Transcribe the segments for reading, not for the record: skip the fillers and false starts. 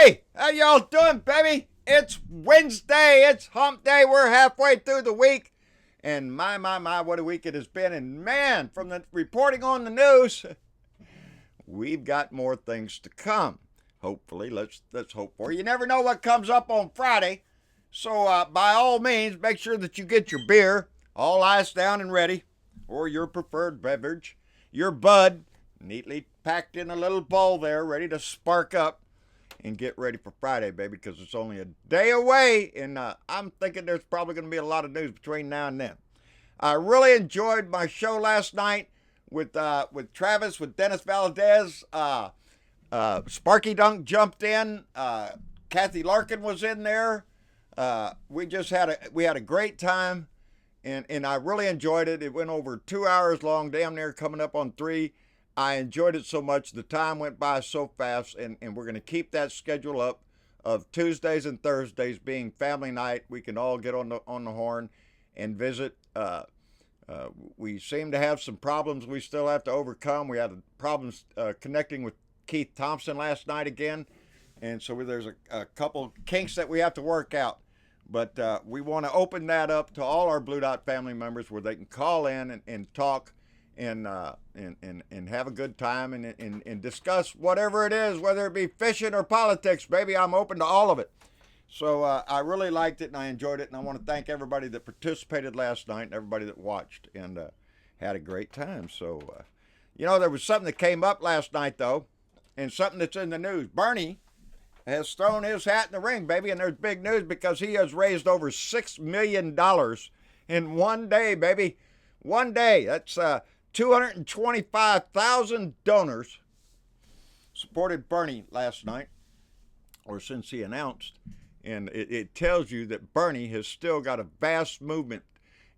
Hey, how y'all doing, baby? It's Wednesday. It's hump day. We're halfway through the week. And my, what a week it has been. And man, from the reporting on the news, we've got more things to come. Hopefully, let's hope for it. You never know what comes up on Friday. So by all means, make sure that you get your beer all iced down and ready, or your preferred beverage, your bud, neatly packed in a little bowl there, ready to spark up. And get ready for Friday, baby, because it's only a day away, and I'm thinking there's probably going to be a lot of news between now and then. I really enjoyed my show last night with Travis, with Dennis Valadez. Sparky Dunk jumped in. Kathy Larkin was in there. We had a great time, and I really enjoyed it. It went over 2 hours long, damn near coming up on 3. I enjoyed it so much. The time went by so fast, and we're going to keep that schedule up of Tuesdays and Thursdays being family night. We can all get on the horn and visit. We seem to have some problems we still have to overcome. We had problems connecting with Keith Thompson last night again, and so there's a couple kinks that we have to work out. But we want to open that up to all our Blue Dot family members where they can call in and talk and have a good time and discuss whatever it is, whether it be fishing or politics. Baby, I'm open to all of it. So I really liked it and I enjoyed it, and I want to thank everybody that participated last night and everybody that watched and had a great time. So, there was something that came up last night, though, and something that's in the news. Bernie has thrown his hat in the ring, baby, and there's big news because he has raised over $6 million in one day, baby. One day. That's 225,000 donors supported Bernie last night, or since he announced. And it tells you that Bernie has still got a vast movement.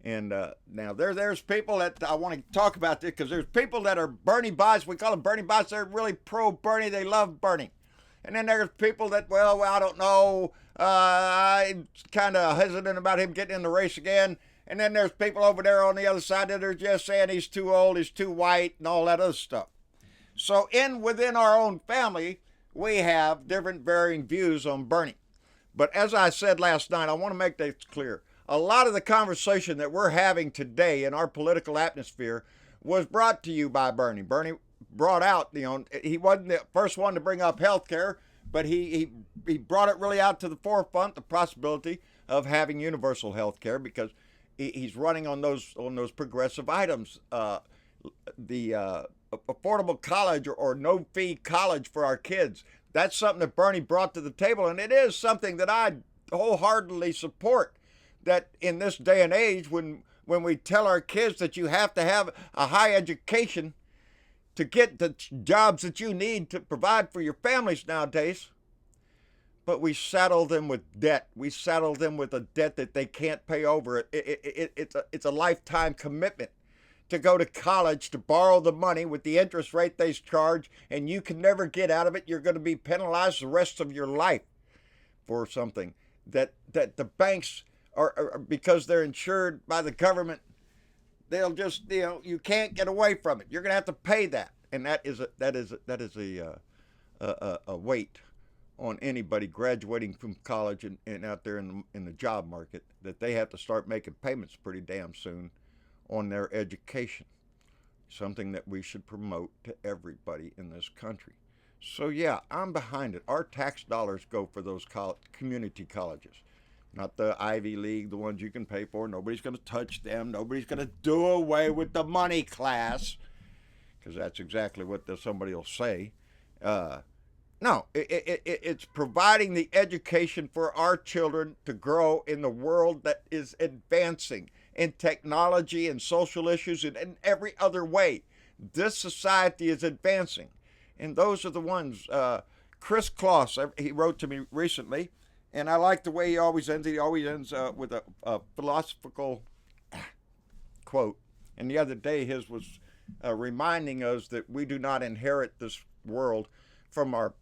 And now there's people that I want to talk about this, because there's people that are Bernie bots. We call them Bernie bots. They're really pro-Bernie. They love Bernie. And then there's people that, well, I don't know. I'm kind of hesitant about him getting in the race again. And then there's people over there on the other side that are just saying he's too old, he's too white, and all that other stuff. So within our own family, we have different varying views on Bernie. But as I said last night, I want to make that clear. A lot of the conversation that we're having today in our political atmosphere was brought to you by Bernie. Bernie brought out, he wasn't the first one to bring up health care, but he brought it really out to the forefront, the possibility of having universal health care, because he's running on those progressive items, the affordable college or no fee college for our kids. That's something that Bernie brought to the table, and it is something that I wholeheartedly support. That in this day and age, when we tell our kids that you have to have a high education to get the jobs that you need to provide for your families nowadays, but we saddle them with debt. We saddle them with a debt that they can't pay over. It's a lifetime commitment to go to college, to borrow the money with the interest rate they charge, and you can never get out of it. You're going to be penalized the rest of your life for something that the banks are, because they're insured by the government, they'll just, you can't get away from it. You're going to have to pay that, and that is a weight on anybody graduating from college and out there in the job market, that they have to start making payments pretty damn soon on their education. Something that we should promote to everybody in this country. So yeah, I'm behind it. Our tax dollars go for those community colleges, not the Ivy League, the ones you can pay for. Nobody's going to touch them. Nobody's going to do away with the money class, because that's exactly what somebody will say. No, it's providing the education for our children to grow in the world that is advancing in technology and social issues and in every other way. This society is advancing. And those are the ones. Chris Kloss, he wrote to me recently, and I like the way he always ends. He always ends with a philosophical quote. And the other day his was reminding us that we do not inherit this world from our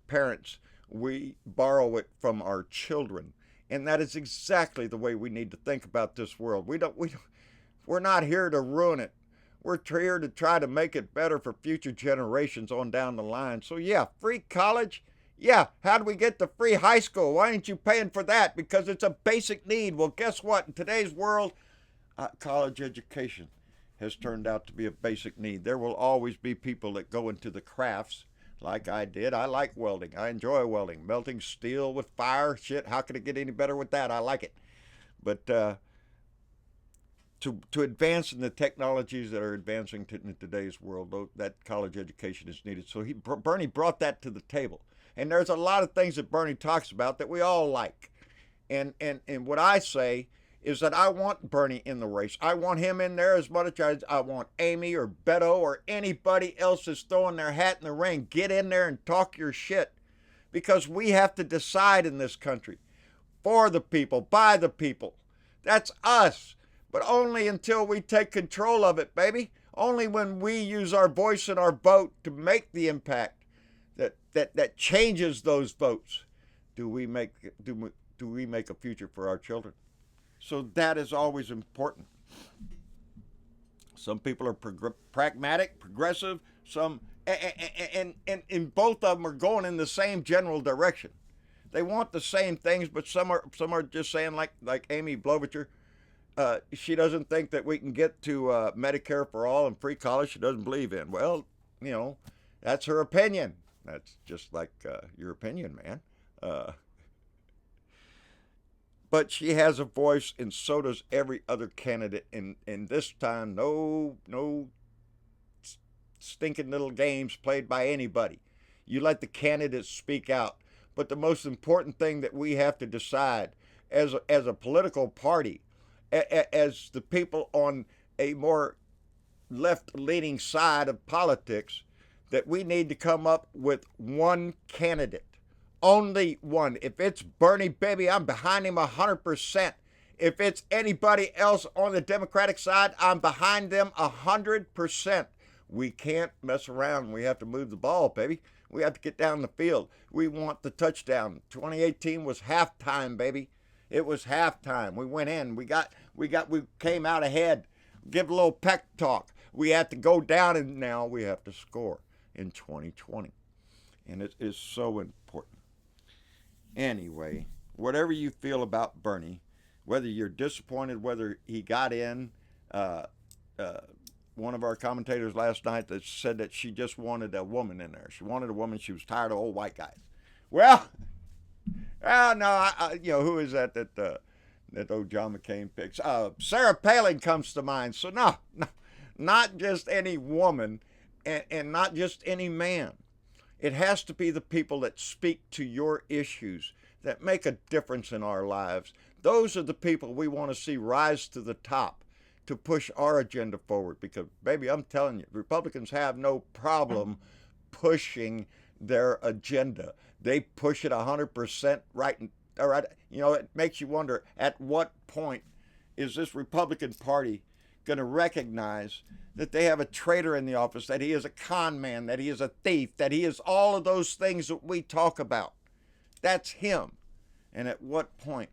parents. We borrow it from our children. And that is exactly the way we need to think about this world. We're not here to ruin it. We're here to try to make it better for future generations on down the line. So yeah, free college, Yeah, how do we get the free high school? Why aren't you paying for that? Because it's a basic need. Well, guess what? In today's world, college education has turned out to be a basic need. There will always be people that go into the crafts like I did. I like welding. I enjoy welding. Melting steel with fire. Shit, how could it get any better with that? I like it. But to advance in the technologies that are advancing in today's world, that college education is needed. So Bernie brought that to the table. And there's a lot of things that Bernie talks about that we all like. And what I say is that I want Bernie in the race. I want him in there as much as I want Amy or Beto or anybody else that's throwing their hat in the ring. Get in there and talk your shit. Because we have to decide in this country. For the people, by the people. That's us. But only until we take control of it, baby. Only when we use our voice and our vote to make the impact that changes those votes do we make a future for our children. So that is always important. Some people are pragmatic, progressive. Some and both of them are going in the same general direction. They want the same things, but some are just saying like Amy Klobuchar. She doesn't think that we can get to Medicare for all and free college. She doesn't believe in. Well, that's her opinion. That's just like your opinion, man. But she has a voice, and so does every other candidate. And this time, no stinking little games played by anybody. You let the candidates speak out. But the most important thing that we have to decide as a political party, as the people on a more left-leaning side of politics, that we need to come up with one candidate. Only one. If it's Bernie, baby, I'm behind him 100%. If it's anybody else on the Democratic side, I'm behind them 100%. We can't mess around. We have to move the ball, baby. We have to get down the field. We want the touchdown. 2018 was halftime, baby. It was halftime. We went in. We came out ahead. Give a little pep talk. We have to go down, and now we have to score in 2020. And it is so important. Anyway, whatever you feel about Bernie, whether you're disappointed whether he got in, one of our commentators last night that said that she just wanted a woman in there. She wanted a woman. She was tired of old white guys. Well, no, who is that old John McCain picks? Sarah Palin comes to mind. So no, not just any woman, and not just any man. It has to be the people that speak to your issues, that make a difference in our lives. Those are the people we want to see rise to the top to push our agenda forward. Because, baby, I'm telling you, Republicans have no problem pushing their agenda. They push it 100% right. All right. It makes you wonder, at what point is this Republican Party going to recognize that they have a traitor in the office, that he is a con man, that he is a thief, that he is all of those things that we talk about? That's him. And at what point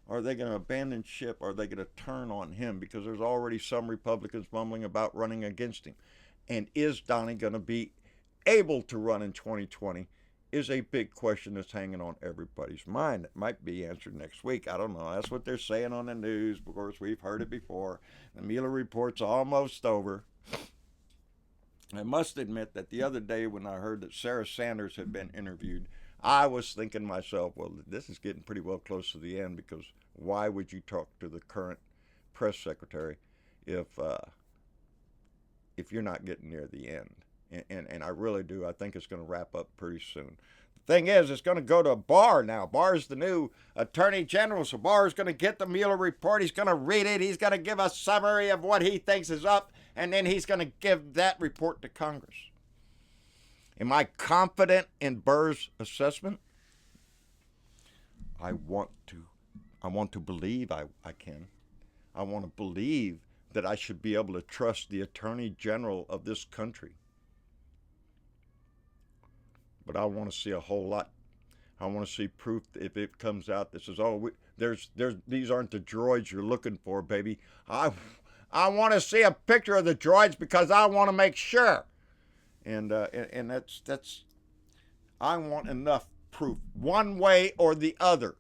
are they going to abandon ship? Are they going to turn on him? Because there's already some Republicans mumbling about running against him. And is Donnie going to be able to run in 2020 is a big question that's hanging on everybody's mind. It might be answered next week. I don't know. That's what they're saying on the news. Of course, we've heard it before. The Mueller report's almost over. I must admit that the other day when I heard that Sarah Sanders had been interviewed, I was thinking to myself, well, this is getting pretty well close to the end, because why would you talk to the current press secretary if you're not getting near the end? And I really do. I think it's going to wrap up pretty soon. The thing is, it's going to go to Barr now. Barr's the new attorney general, so Barr's going to get the Mueller report. He's going to read it. He's going to give a summary of what he thinks is up, and then he's going to give that report to Congress. Am I confident in Barr's assessment? I want to believe I can. I want to believe that I should be able to trust the attorney general of this country. But I want to see a whole lot. I want to see proof if it comes out. This is these aren't the droids you're looking for, baby. I want to see a picture of the droids because I want to make sure. And that's I want enough proof, one way or the other.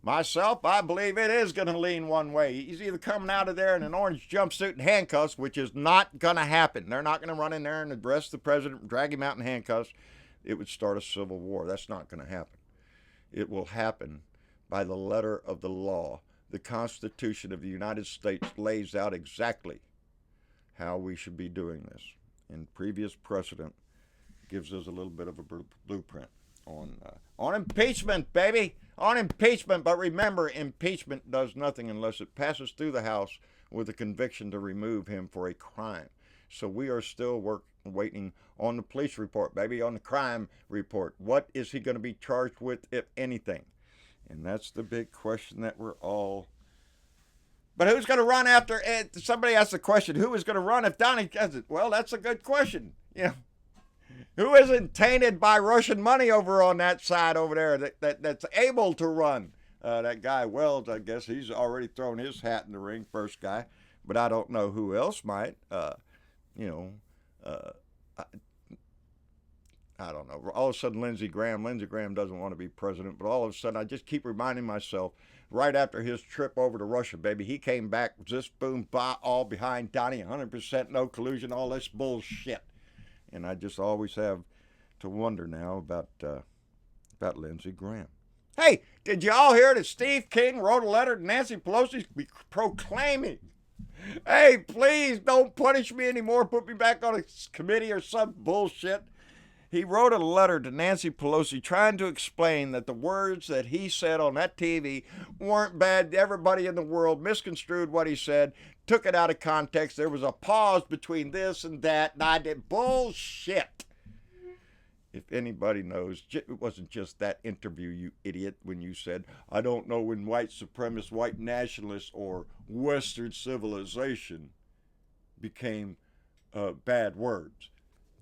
Myself, I believe it is going to lean one way. He's either coming out of there in an orange jumpsuit and handcuffs, which is not going to happen. They're not going to run in there and arrest the president and drag him out in handcuffs. It would start a civil war. That's not going to happen. It will happen by the letter of the law. The Constitution of the United States lays out exactly how we should be doing this. And previous precedent gives us a little bit of a blueprint on impeachment, baby, on impeachment. But remember, impeachment does nothing unless it passes through the House with a conviction to remove him for a crime. So we are still waiting on the police report, baby, on the crime report. What is he going to be charged with, if anything? And that's the big question that we're all... But who's going to run after... Somebody asked the question, who is going to run if Donnie does it? Well, that's a good question. Who isn't tainted by Russian money over on that side over there that's able to run? That guy Wells, I guess, he's already thrown his hat in the ring, first guy. But I don't know who else might. I don't know. All of a sudden, Lindsey Graham doesn't want to be president, but all of a sudden, I just keep reminding myself, right after his trip over to Russia, baby, he came back, just boom, bah, all behind Donnie, 100% no collusion, all this bullshit. And I just always have to wonder now about Lindsey Graham. Hey, did you all hear that Steve King wrote a letter to Nancy Pelosi proclaiming, hey, please don't punish me anymore, put me back on a committee or some bullshit? He wrote a letter to Nancy Pelosi trying to explain that the words that he said on that TV weren't bad. Everybody in the world misconstrued what he said, took it out of context. There was a pause between this and that, and I did bullshit. If anybody knows, it wasn't just that interview, you idiot, when you said, I don't know when white supremacists, white nationalists, or Western civilization became bad words.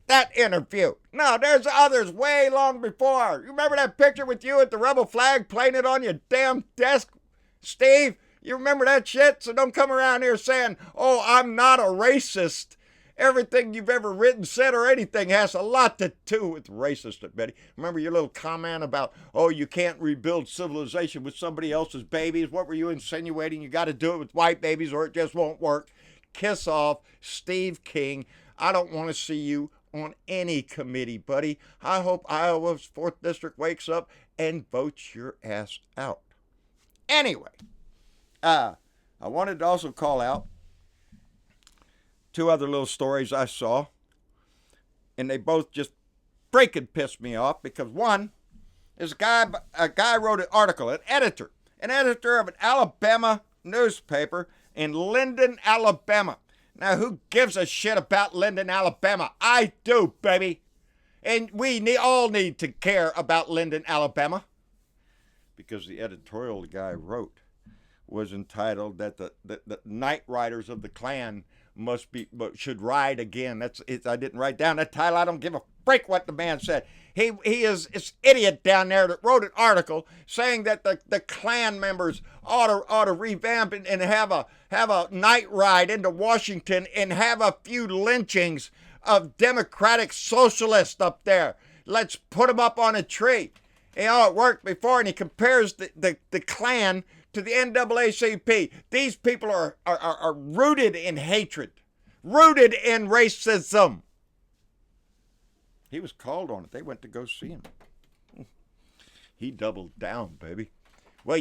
That interview. No, there's others way long before. You remember that picture with you at the rebel flag playing it on your damn desk, Steve? You remember that shit? So don't come around here saying, oh, I'm not a racist. Everything you've ever written, said, or anything has a lot to do with racist, Betty. Remember your little comment about, oh, you can't rebuild civilization with somebody else's babies? What were you insinuating? You got to do it with white babies or it just won't work. Kiss off, Steve King. I don't want to see you on any committee, buddy. I hope Iowa's 4th District wakes up and votes your ass out. Anyway, I wanted to also call out 2 other little stories I saw, and they both just freaking pissed me off because one is a guy wrote an article, an editor of an Alabama newspaper in Linden, Alabama. Now, who gives a shit about Linden, Alabama? I do, baby. And we all need to care about Linden, Alabama. Because the editorial the guy wrote was entitled that the night riders of the Klan should ride again. I didn't write down that title. I don't give a freak what the man said. He is this idiot down there that wrote an article saying that the Klan members ought to revamp and have a night ride into Washington and have a few lynchings of Democratic socialists up there. Let's put them up on a tree. It worked before, and he compares the Klan to the NAACP. These people are rooted in hatred, rooted in racism. He was called on it. They went to go see him. He doubled down, baby. Well,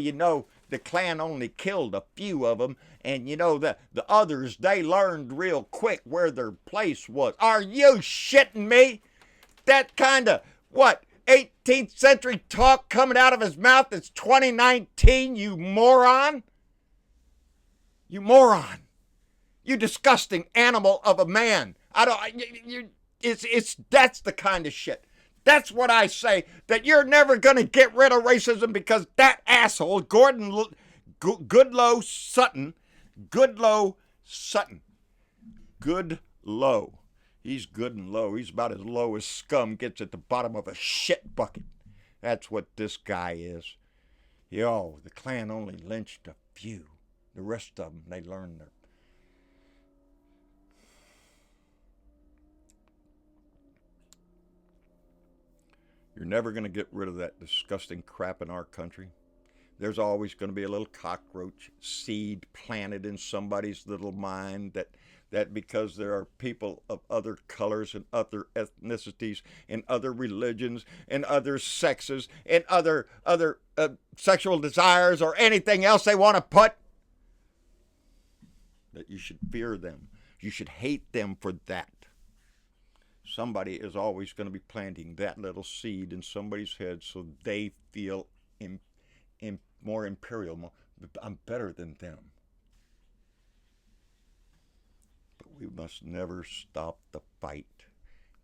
the Klan only killed a few of them, and the others, they learned real quick where their place was. Are you shitting me? That kind of, 18th century talk coming out of his mouth. It's 2019, you moron. You moron. You disgusting animal of a man. That's the kind of shit. That's what I say, that you're never going to get rid of racism because that asshole, Goodlow Sutton, he's good and low. He's about as low as scum gets at the bottom of a shit bucket. That's what this guy is. The Klan only lynched a few. The rest of them, they learned their... You're never going to get rid of that disgusting crap in our country. There's always going to be a little cockroach seed planted in somebody's little mind that because there are people of other colors and other ethnicities and other religions and other sexes and other sexual desires or anything else they want to put, that you should fear them. You should hate them for that. Somebody is always going to be planting that little seed in somebody's head so they feel more imperial. I'm better than them. But we must never stop the fight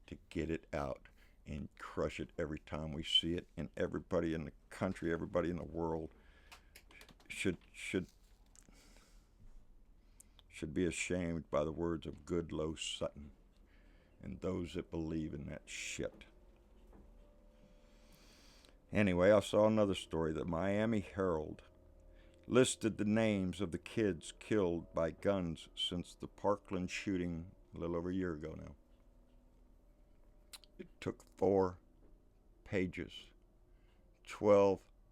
to get it out and crush it every time we see it. And everybody in the country, everybody in the world should be ashamed by the words of Goodloe Sutton and those that believe in that shit. Anyway, I saw another story. The Miami Herald listed the names of the kids killed by guns since the Parkland shooting a little over a year ago now. It took 4 pages,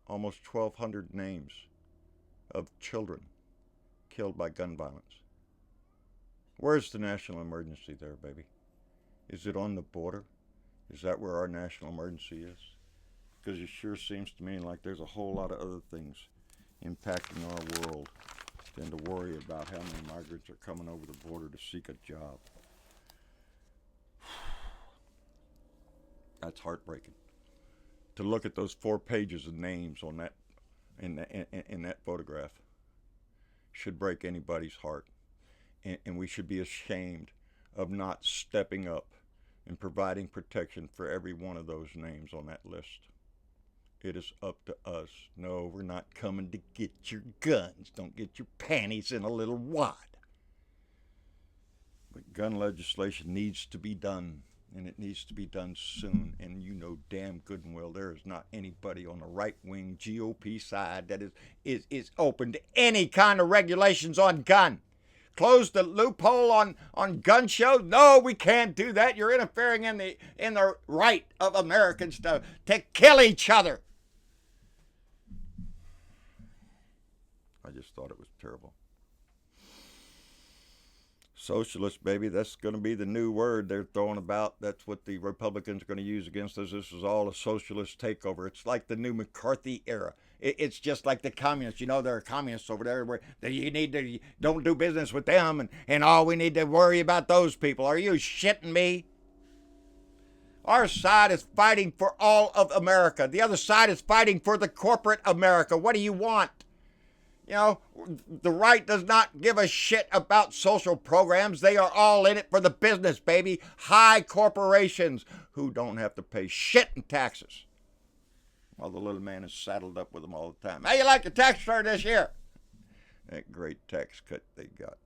almost 1,200 names of children killed by gun violence. Where's the national emergency there, baby? Is it on the border? Is that where our national emergency is? Because it sure seems to me like there's a whole lot of other things impacting our world than to worry about how many migrants are coming over the border to seek a job. That's heartbreaking. To look at those 4 pages of names on that in that photograph should break anybody's heart. And we should be ashamed of not stepping up and providing protection for every one of those names on that list. It is up to us. No, we're not coming to get your guns. Don't get your panties in a little wad. But gun legislation needs to be done, and it needs to be done soon. And you know damn good and well there is not anybody on the right-wing GOP side that is open to any kind of regulations on gun. Close the loophole on gun shows? No, we can't do that. You're interfering in the right of Americans to kill each other. I just thought it was terrible. Socialist, baby, that's going to be the new word they're throwing about. That's what the Republicans are going to use against us. This is all a socialist takeover. It's like the new McCarthy era. It's just like the communists. You know, there are communists over there where you need to don't do business with them, and all we need to worry about those people. Are you shitting me? Our side is fighting for all of America. The other side is fighting for the corporate America. What do you want? You know, the right does not give a shit about social programs. They are all in it for the business, baby. High corporations who don't have to pay shit in taxes. While the little man is saddled up with them all the time. How you like the tax return this year? That great tax cut they got.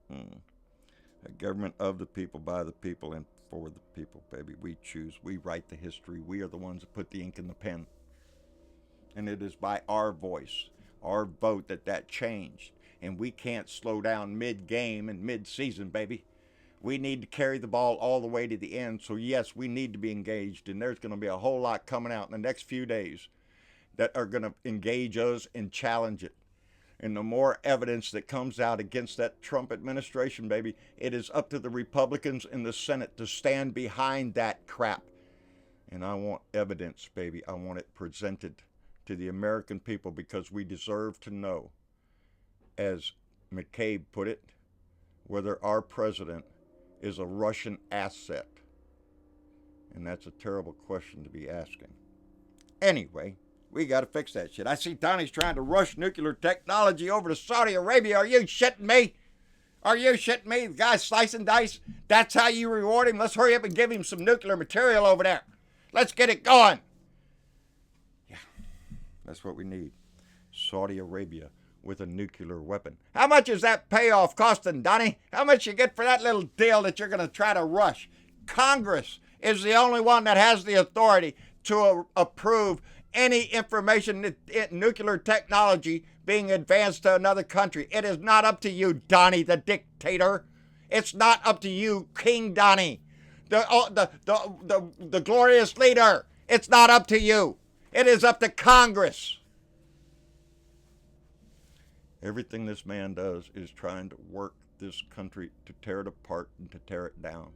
A government of the people, by the people, and for the people, baby. We choose. We write the history. We are the ones that put the ink in the pen. And it is by our voice, our vote, that changed. And we can't slow down mid-game and mid-season, baby. We need to carry the ball all the way to the end. So, yes, we need to be engaged. And there's going to be a whole lot coming out in the next few days that are going to engage us and challenge it. And the more evidence that comes out against that Trump administration, baby, it is up to the Republicans in the Senate to stand behind that crap. And I want evidence, baby. I want it presented to the American people because we deserve to know, as McCabe put it, whether our president is a Russian asset. And that's a terrible question to be asking. Anyway, we got to fix that shit. I see Donnie's trying to rush nuclear technology over to Saudi Arabia. Are you shitting me? Are you shitting me? The guy's slicing dice. That's how you reward him? Let's hurry up and give him some nuclear material over there. Let's get it going. Yeah, that's what we need. Saudi Arabia with a nuclear weapon. How much is that payoff costing, Donnie? How much you get for that little deal that you're going to try to rush? Congress is the only one that has the authority to approve any information, nuclear technology being advanced to another country. It is not up to you, Donnie the dictator. It's not up to you, King Donnie, the glorious leader. It's not up to you. It is up to Congress. Everything this man does is trying to work this country to tear it apart and to tear it down.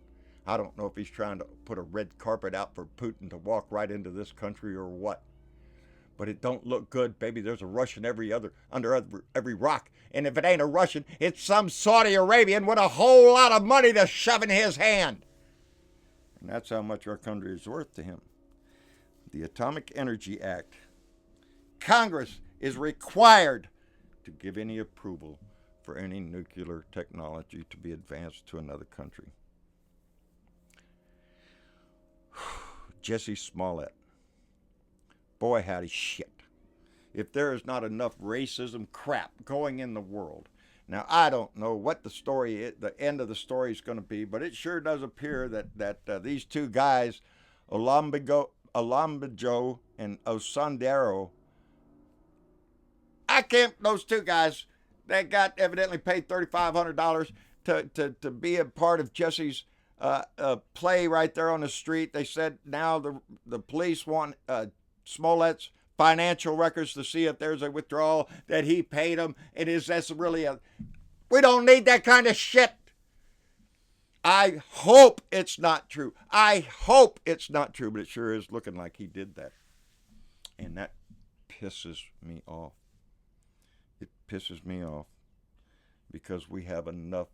I don't know if he's trying to put a red carpet out for Putin to walk right into this country or what. But it don't look good, baby. There's a Russian under every rock. And if it ain't a Russian, it's some Saudi Arabian with a whole lot of money to shove in his hand. And that's how much our country is worth to him. The Atomic Energy Act. Congress is required to give any approval for any nuclear technology to be advanced to another country. Jesse Smollett. Boy, howdy shit. If there is not enough racism crap going in the world. Now, I don't know what the end of the story is going to be, but it sure does appear that these two guys, Olambajo and Osandero, those two guys, they got evidently paid $3,500 to be a part of Jesse's play right there on the street. They said now the police want Smollett's financial records to see if there's a withdrawal that he paid them. That's really we don't need that kind of shit. I hope it's not true. I hope it's not true, but it sure is looking like he did that. And that pisses me off. It pisses me off because we have enough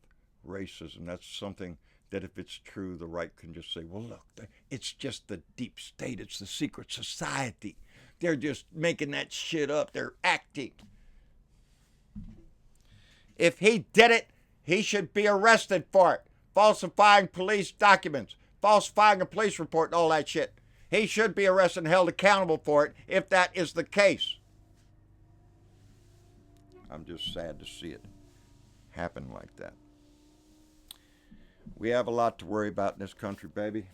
racism. That's something that if it's true, the right can just say, well, look, it's just the deep state. It's the secret society. They're just making that shit up. They're acting. If he did it, he should be arrested for it. Falsifying police documents, falsifying a police report, and all that shit. He should be arrested and held accountable for it if that is the case. I'm just sad to see it happen like that. We have a lot to worry about in this country, baby.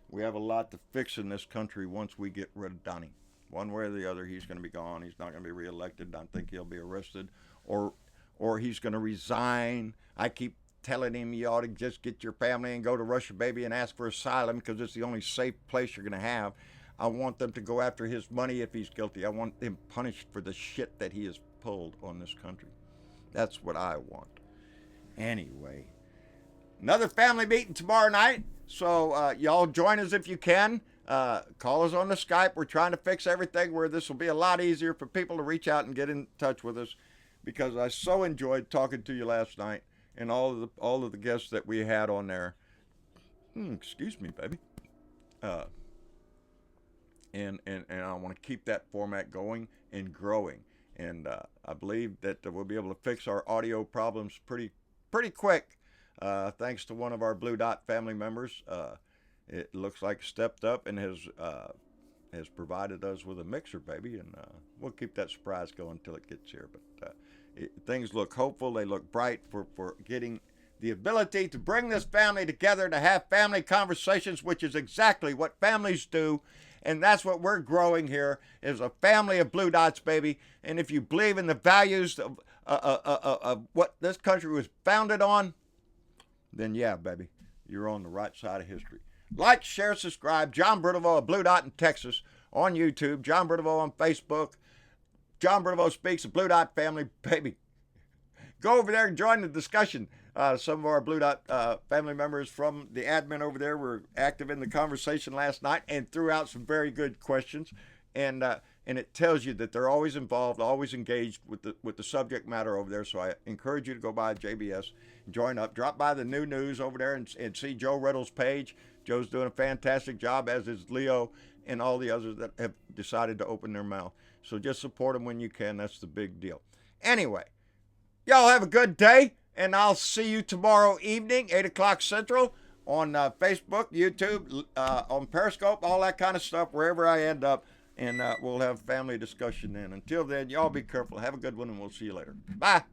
We have a lot to fix in this country once we get rid of Donnie. One way or the other, he's going to be gone. He's not going to be reelected. I think he'll be arrested or he's going to resign. I keep telling him you ought to just get your family and go to Russia, baby, and ask for asylum because it's the only safe place you're going to have. I want them to go after his money if he's guilty. I want him punished for the shit that he has pulled on this country. That's what I want. Anyway, another family meeting tomorrow night. So y'all join us if you can. Call us on the Skype. We're trying to fix everything where this will be a lot easier for people to reach out and get in touch with us because I so enjoyed talking to you last night and all of the guests that we had on there. Excuse me, baby. And I want to keep that format going and growing. And I believe that we'll be able to fix our audio problems pretty quick. Thanks to one of our Blue Dot family members. It looks like stepped up and has provided us with a mixer, baby. And we'll keep that surprise going until it gets here. But things look hopeful. They look bright for getting the ability to bring this family together to have family conversations, which is exactly what families do. And that's what we're growing here is a family of Blue Dots, baby. And if you believe in the values of what this country was founded on, then yeah, baby, you're on the right side of history. Like, share, subscribe. John Bertleveau of Blue Dot in Texas on YouTube. John Bertleveau on Facebook. John Bertleveau Speaks, a Blue Dot family, baby. Go over there and join the discussion. Some of our Blue Dot family members from the admin over there were active in the conversation last night and threw out some very good questions. And it tells you that they're always involved, always engaged with the subject matter over there. So I encourage you to go by JBS, join up, drop by the new news over there and see Joe Riddle's page. Joe's doing a fantastic job, as is Leo and all the others that have decided to open their mouth. So just support them when you can. That's the big deal. Anyway, y'all have a good day, and I'll see you tomorrow evening, 8 o'clock Central, on Facebook, YouTube, on Periscope, all that kind of stuff, wherever I end up. And we'll have family discussion then. Until then, y'all be careful. Have a good one, and we'll see you later. Bye.